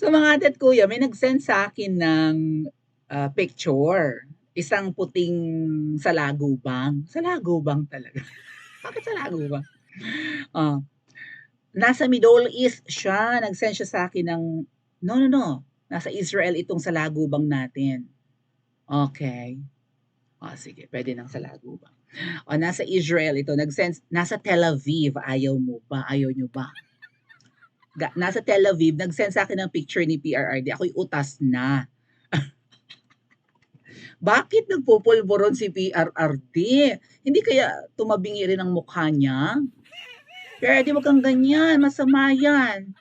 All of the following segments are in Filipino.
So mga ate at kuya, may nag-send sa akin ng picture. Isang puting salagubang. Salagubang talaga. Bakit salagubang? Ah, nasa Middle East siya. Nag-send siya sa akin ng, no, no, no. Nasa Israel itong salagubang natin. Okay. Sige, pwede ng salagubang. Nasa Israel ito. Nag-send, nasa Tel Aviv. Ayaw mo ba? Ayaw nyo ba? Nasa Tel Aviv, nag-send sa akin ng picture ni PRRD. Ako'y utas na. Bakit nagpupulburon si PRRD? Hindi kaya tumabingi rin ang mukha niya? PRRD, wag kang ganyan. Masama yan.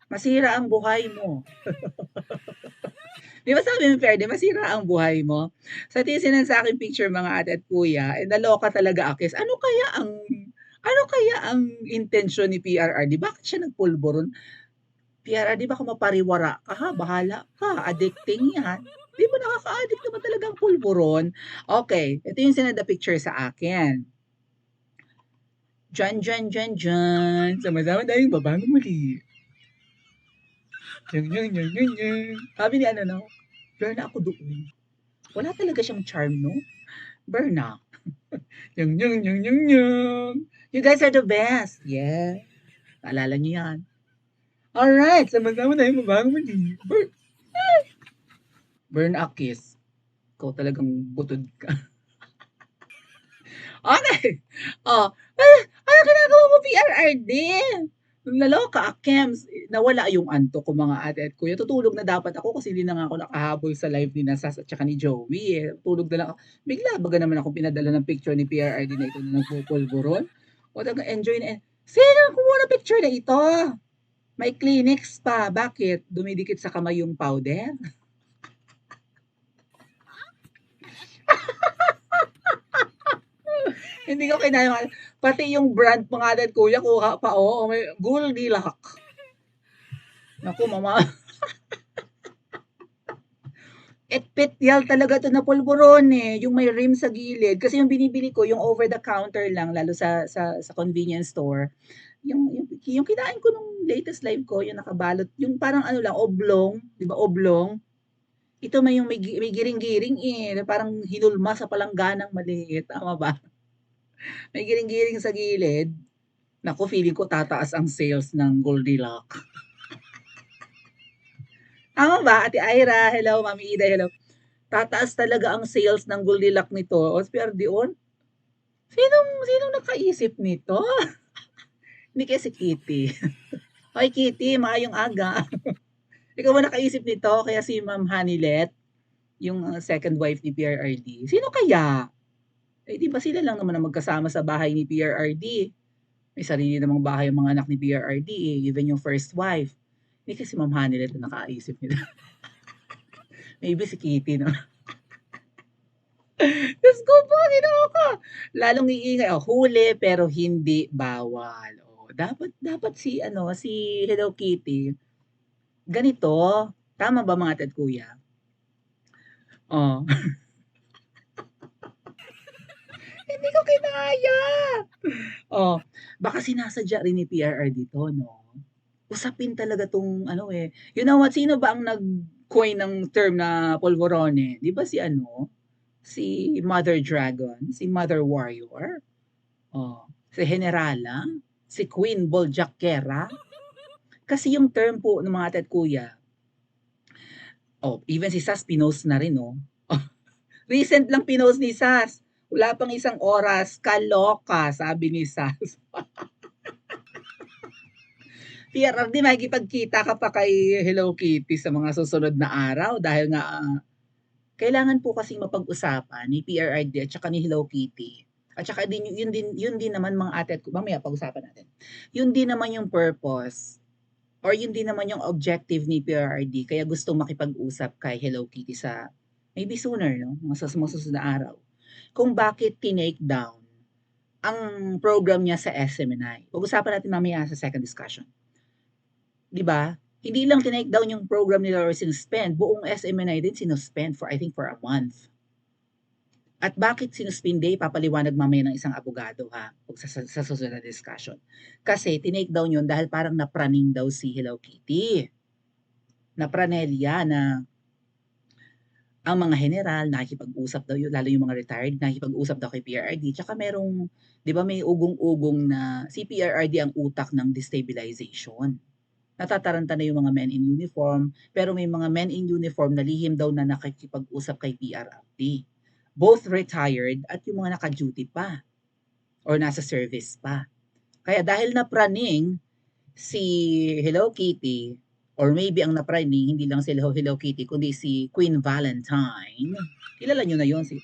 Masira ang buhay mo. Di ba sabi mo, PRRD, masira ang buhay mo? Sa tisinan sa akin picture mga ate at kuya, naloka talaga akis. Ano kaya ang intensyon ni PRRD? Bakit siya nagpulburon? PRRD, baka mapariwara ka ha, bahala ka, addicting yan. Di ba nakaka-addict naman talaga ang pulburon? Okay, ito yung sinanda picture sa akin. Dyan. Sama-sama tayong babangon muli. Yan. Sabi ni ano no, burn ako doon. Wala talaga siyang charm, no? Burn na. Yung. You guys are the best. Yeah. Naalala niyo yan. Alright, sama-sama tayong babangon muli. Burn a kiss. Ikaw talagang butod ka. Okay. Ano ginagawa mo, PRRD? Naloka, Kems. Nawala yung antok ko mga ate at kuya. Tutulog na dapat ako kasi hindi na nga ako nakahabol sa live ni Nasas at saka ni Joey. Tulog na lang ako. Bigla baga naman ako pinadala ng picture ni PRRD na ito na nagpupulburon. O taga enjoy na. Sino ang kumuha ng picture na ito? May clinics pa. Bakit? Dumidikit sa kamay yung powder? Hindi ko kinaya. Pati yung brand mga ate at kuya, kuha pa. May Goldilocks. Naku, mama. Petyal talaga to na pulburon eh, yung may rim sa gilid. Kasi yung binibili ko, yung over the counter lang, lalo sa convenience store. Yung kinain ko nung latest live ko, yung nakabalot, yung parang ano lang, oblong, di ba oblong? Ito may yung may giring-giring eh, na parang hinulma sa palangganang maliit. Tama ba? May giring-giring sa gilid. Naku, feeling ko tataas ang sales ng Goldilocks. Tama ba, Ate Ira? Hello, Mami Ida, hello. Tataas talaga ang sales ng Goldilocks nito. O, Perdion, sinong nakaisip nito? Hindi kaya si Kitty. Hoy Kitty, maayong aga. Ikaw ba nakaisip nito? Kaya si Ma'am Hanilet, yung second wife ni PRRD. Sino kaya? Eh di ba sila lang naman ang magkasama sa bahay ni PRRD? May sarili namang bahay ang mga anak ni PRRD eh, even yung first wife. Hindi kasi Ma'am Hanilet na nakaisip nito. Maybe si Kitty, no? Diyos ko po, ginoo. Lalong iingay. Huli pero hindi bawal. Dapat si Hello Kitty, ganito. Tama ba mga ate at kuya? Oh. Hindi ko kinaya. Baka sinasadya rin ni PRRD to, no? Usapin talaga tong ano eh. You know what? Sino ba ang nag-coin ng term na polvorone? Di ba si ano? Si Mother Dragon? Si Mother Warrior? Si Generala? Si Queen Boljaquera? Kasi yung term po ng mga ate at kuya, even si Sas pinost na rin, no? Recent lang pinost ni Sas. Wala pang isang oras, kaloka, sabi ni Sas. PRRD, makikipagkita ka pa kay Hello Kitty sa mga susunod na araw dahil nga kailangan po kasing mapag-usapan ni PRRD at saka ni Hello Kitty. At saka din yun din naman mga ate at mamaya pag-usapan natin. Yun din naman yung purpose or yun din naman yung objective ni PRRD kaya gustong makipag-usap kay Hello Kitty sa maybe sooner, no? Mga susunod na araw. Kung bakit tinake down ang program niya sa SMNI. Pag-usapan natin mamaya sa second discussion. 'Di ba? Hindi lang tinake down yung program nila or sinuspend, buong SMNI din sinuspend for I think for a month. At bakit sinuspinde, papaliwanag mamaya ng isang abogado ha, sa susunod na discussion. Kasi tinake down yun dahil parang napraning daw si Hello Kitty. na Pranelya na ang mga general nakikipag-usap daw yun, lalo yung mga retired, nakikipag-usap daw kay PRRD. Tsaka merong, di ba may ugong-ugong na si PRRD ang utak ng destabilization. Natataranta na yung mga men in uniform, pero may mga men in uniform na lihim daw na nakikipag-usap kay PRRD. Both retired at yung mga naka-duty pa or nasa service pa. Kaya dahil napraning si Hello Kitty, or maybe ang napraning, hindi lang si Hello Kitty, kundi si Queen Valentine. Kilala nyo na yon si...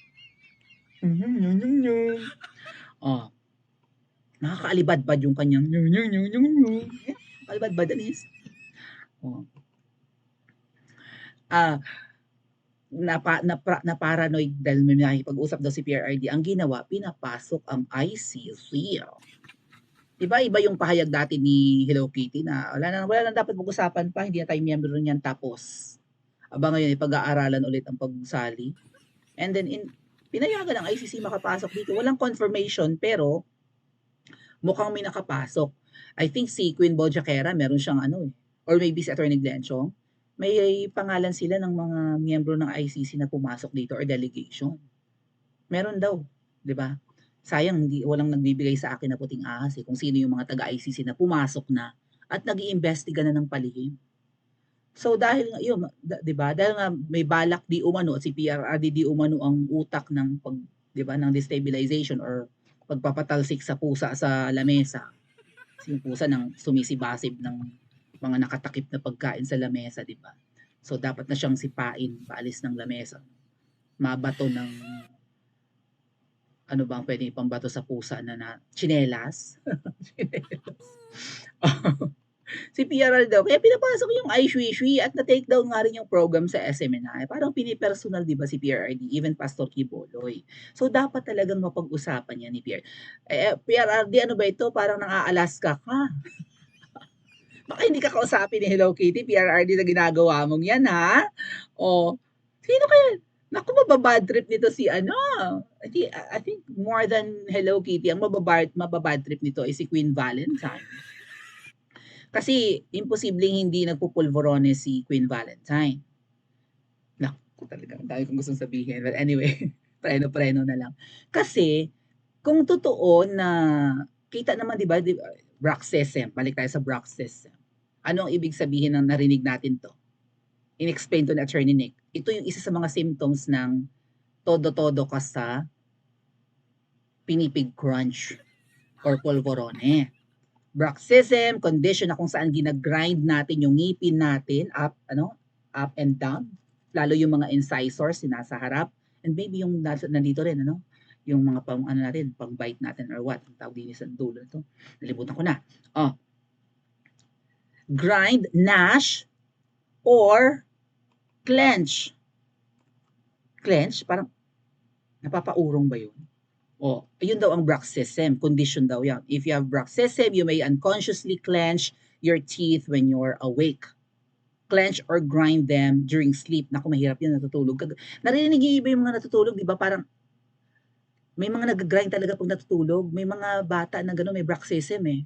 Oh, nakakaalibadbad yung kanyang... Alibadbad, anis. Oh. Na paranoid dahil may nakikipag-usap daw si PRRD, ang ginawa, pinapasok ang ICC. Diba iba yung pahayag dati ni Hello Kitty na wala na dapat pag-usapan pa, hindi na tayo miyembro niyan, tapos aba ngayon ipag-aaralan ulit ang pagsali. And then pinayagan ng ICC makapasok dito. Walang confirmation pero mukhang may nakapasok. I think si Queen Bojaquera meron siyang or maybe si Attorney Glenn Chong, may pangalan sila ng mga miyembro ng ICC na pumasok dito or delegation. Meron daw, 'di ba? Sayang walang nagbibigay sa akin na puting ahas kung sino yung mga taga-ICC na pumasok na at nag-iimbestiga na ng palihim. So dahil nga yun, 'di ba? Dahil nga may balak di umano at si PRRD di umano ang utak ng 'di ba, ng destabilization or pagpapatalsik sa pusa sa lamesa. Yung pusa nang sumisibasib ng mga nakatakip na pagkain sa lamesa, 'di ba? So dapat na siyang sipain, paalis ng lamesa. Mabato ng ano bang pwede ipambato sa pusa na tsinelas? Si PRR daw, kaya pinapasok yung Aishwi at na-take down nga rin yung program sa SMNI. Parang pinipersonal, di ba, si PRRD, even Pastor Kiboloy. So, dapat talagang mapag-usapan yan ni PR. PRRD, ano ba ito? Parang nang-Alaska ka. Baka hindi ka kausapin ni Hello Kitty, PRRD na ginagawa mong yan, ha? O, sino kaya? Naku, mababad trip nito si I think more than Hello Kitty, ang mababad trip nito ay si Queen Valentine. Kasi imposibleng hindi nagpupulvorone si Queen Valentine. Naku, talaga, dahil kong gustong sabihin. But anyway, preno-preno na lang. Kasi, kung totoo na, kita naman, di ba, bruxism, balik tayo sa bruxism. Ano ang ibig sabihin ng narinig natin to? In-explain to ni Attorney Nick. Ito yung isa sa mga symptoms ng todo-todo ka sa pinipig crunch or polvorone. Bruxism, condition na kung saan ginagrind natin yung ngipin natin up and down. Lalo yung mga incisors, nasa harap. And maybe yung nandito rin, yung mga pang bite natin or what. Ang tawag din sa dulo ito. Nalibutan ko na. Grind, gnash, or clench. Clench, parang napapaurong ba yun? Yun daw ang bruxism. Condition daw yan. If you have bruxism, you may unconsciously clench your teeth when you're awake. Clench or grind them during sleep. Naku, mahirap yun, natutulog. Narinig yung iba yung mga natutulog, di ba? Parang may mga nag-grind talaga pag natutulog. May mga bata na gano'n, may bruxism eh.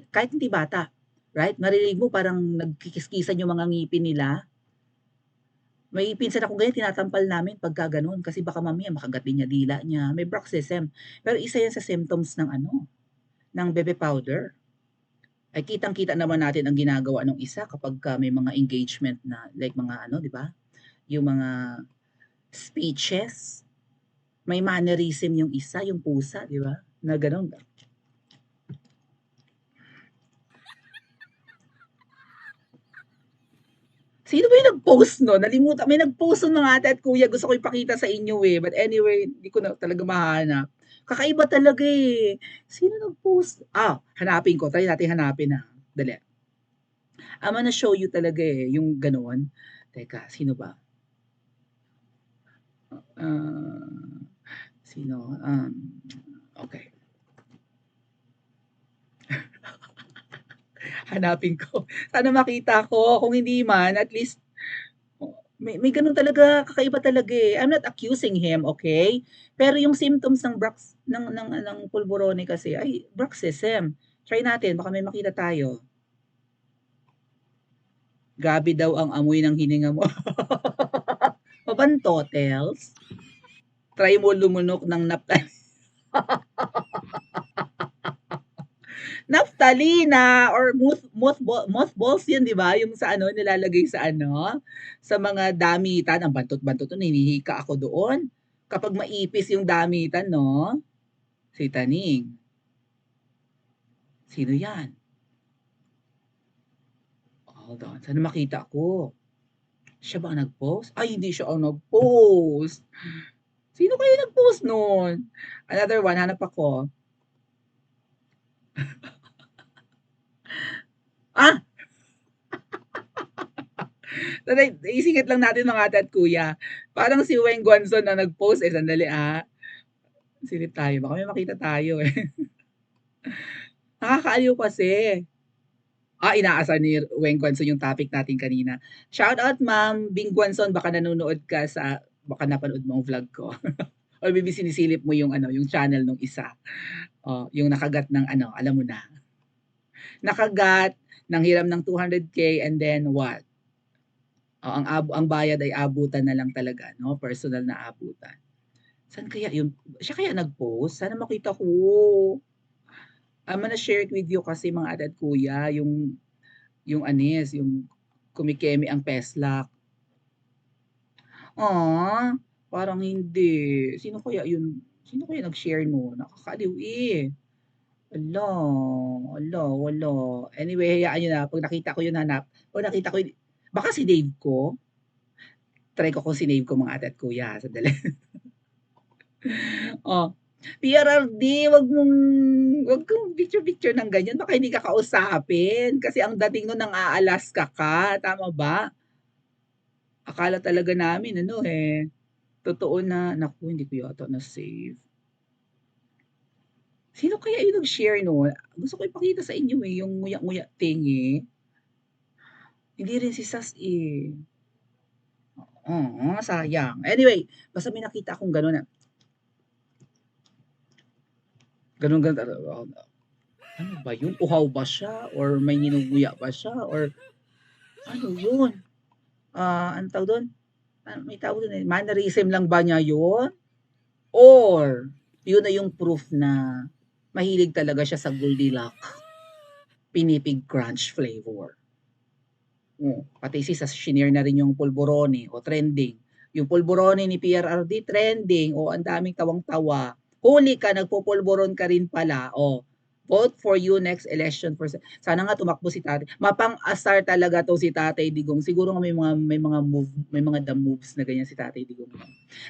Kahit hindi bata, right? Marinig mo parang nagkikiskisan yung mga ngipin nila. May pinsan akong ganyan, tinatampal namin pagka ganun kasi baka mamaya makagat din niya dila niya. May bruxism. Pero isa yan sa symptoms ng ng bebe powder. Ay kitang-kita naman natin ang ginagawa ng isa kapag may mga engagement na like mga di ba? Yung mga speeches. May mannerism yung isa, yung pusa, di ba? Na ganun. Sino ba yung nag-post no? Nalimutan. May nag-post ng mga ate at kuya. Gusto ko ipakita sa inyo eh. But anyway, hindi ko na talaga mahanap. Kakaiba talaga eh. Sino nag-post? Hanapin ko. Try natin hanapin na. Dali. I'm gonna show you talaga eh. Yung ganoon. Teka, sino ba? Sino? Okay. Hanapin ko. Sana makita ko. Kung hindi man, at least may ganun talaga, kakaiba talaga eh. I'm not accusing him, okay? Pero yung symptoms ng ng pulborone kasi ay bruxism. Try natin, baka may makita tayo. Gabi daw ang amoy ng hininga mo. Pabantotels? Try mo lumunok ng Naftalina or mothballs yun, di ba? Yung sa ano, nilalagay sa ano, sa mga damitan. Ang bantot-bantot nun, hinihika ako doon. Kapag maipis yung damitan, no? Si Taning. Sino yan? Hold on. Sana makita ko. Siya ba ang nag-post? Ay, hindi siya ang nag-post. Sino kaya nag-post nun? Another one, hanap ako. Ah! Isingit lang natin mga ate at kuya. Parang si Weng Guanzon na nag-post. Sandali Silip tayo. Baka may makita tayo eh. Nakakaaliw kasi. Inaasar ni Weng Guanzon yung topic natin kanina. Shout out Ma'am Bing Guanzon. Baka nanonood ka baka napanood mo ang vlog ko. Or maybe sinisilip mo yung yung channel nung isa. Yung nakagat ng alam mo na. Nakagat, nanghiram ng 200K and then what? Ang bayad ay abutan na lang talaga, no? Personal na abutan. Saan kaya yun? Siya kaya nag-post? Sana makita ko. I'm gonna share it with you kasi mga ate at kuya, yung anis, yung kumikeme ang peslak. Parang hindi. Sino kaya nag-share no? Nakakaliw eh. Ala, wala. Anyway, hayaan nyo na. Pag nakita ko yun, Pag nakita ko yun, baka si Dave ko. Try ko kung si Dave ko mga ate at kuya. Sandali. Oh, PRRD, wag kang picture-picture ng ganyan. Baka hindi ka kausapin. Kasi ang dating nun nang Alaska ka. Tama ba? Akala talaga namin, totoo na, naku, hindi ko yata na-save. Sino kaya yung nag-share nun? Gusto ko ipakita sa inyo yung nguya-nguya tingi. Hindi rin si Sas eh. Sayang. Anyway, basta may nakita akong gano'n. Ganun. Ano ba yun? Uhaw ba siya? Or may ninunguya ba siya? Or ano yun? Ano tawag doon? May tawag doon eh. Mannerism lang ba niya yun? Or yun na yung proof na mahilig talaga siya sa Goldilocks pinipig crunch flavor. Pati si sa shinare na rin yung polvorone o trending. Yung polvorone ni PRRD trending ang daming tawang-tawa. Huli ka, nagpopolvoron ka rin pala. Vote for you next election. Sana nga tumakbo si Tatay. Mapang-asar talaga to si Tatay Digong. Siguro nga may mga the moves na ganyan si Tatay Digong.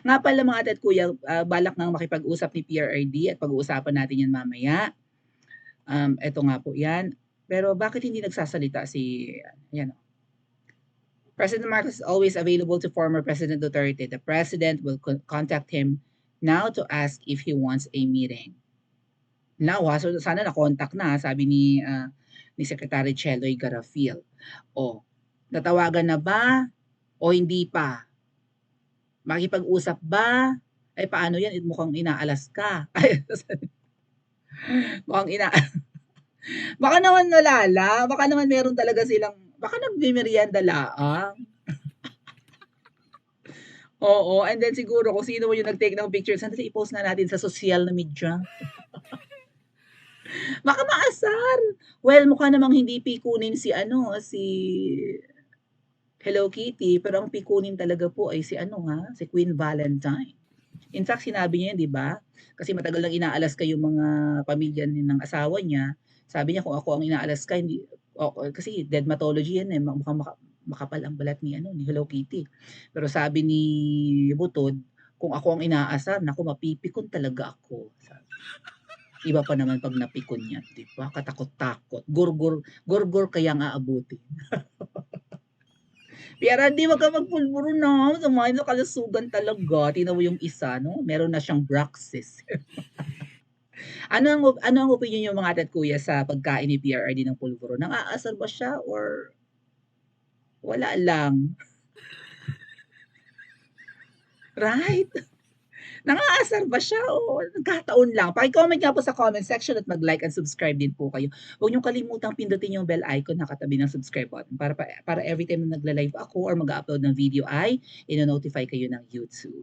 Nga pala mga ate at kuya, balak nang makipag-usap ni PRRD at pag-uusapan natin yan mamaya. Eto nga po yan. Pero bakit hindi nagsasalita President Marcos is always available to former President Duterte. The president will contact him now to ask if he wants a meeting. Now, so sana na-contact na, sabi ni Secretary Cheloy Garafil. Natawagan na ba o hindi pa? Makipag-usap ba? Paano yan? Mukhang inaalas ka. Mukhang baka naman nalala, baka naman meron talaga silang, baka nagmimerienda laang. Oo, and then siguro kung sino yung nag-take ng picture, sandali i-post na natin sa social na media. Baka maasar. Well, mukha namang hindi pikunin si Hello Kitty, pero ang pikunin talaga po ay si Queen Valentine. In fact, sinabi niya 'di ba? Kasi matagal nang inaalas ka yung mga pamilya ng asawa niya. Sabi niya kung ako ang inaalas ka, hindi kasi dermatology yan mukhang makapal ang balat ni Hello Kitty. Pero sabi ni Butod, kung ako ang inaasar, naku mapipikon talaga ako. Sabi. Iba pa naman pag napikon niya, 'di ba? Katakot-takot. Gorgor kaya ang aabutin. Pero hindi wag ka magpulburo na. Sumahin sa kalusugan talaga. Tingnan mo yung isa, no? Meron na siyang braxis. ano ang opinion niyo mga ate at kuya sa pagkain ni PRRD ng pulburo? Nang-aasar ba siya or wala lang? Right? Nangaasar ba siya o nagkataon lang? Paki-comment nga po sa comment section at mag-like and subscribe din po kayo. Huwag niyong kalimutang pindutin yung bell icon na katabi ng subscribe button para everytime na nagla-live ako or mag-a-upload ng video ay ino-notify kayo ng YouTube.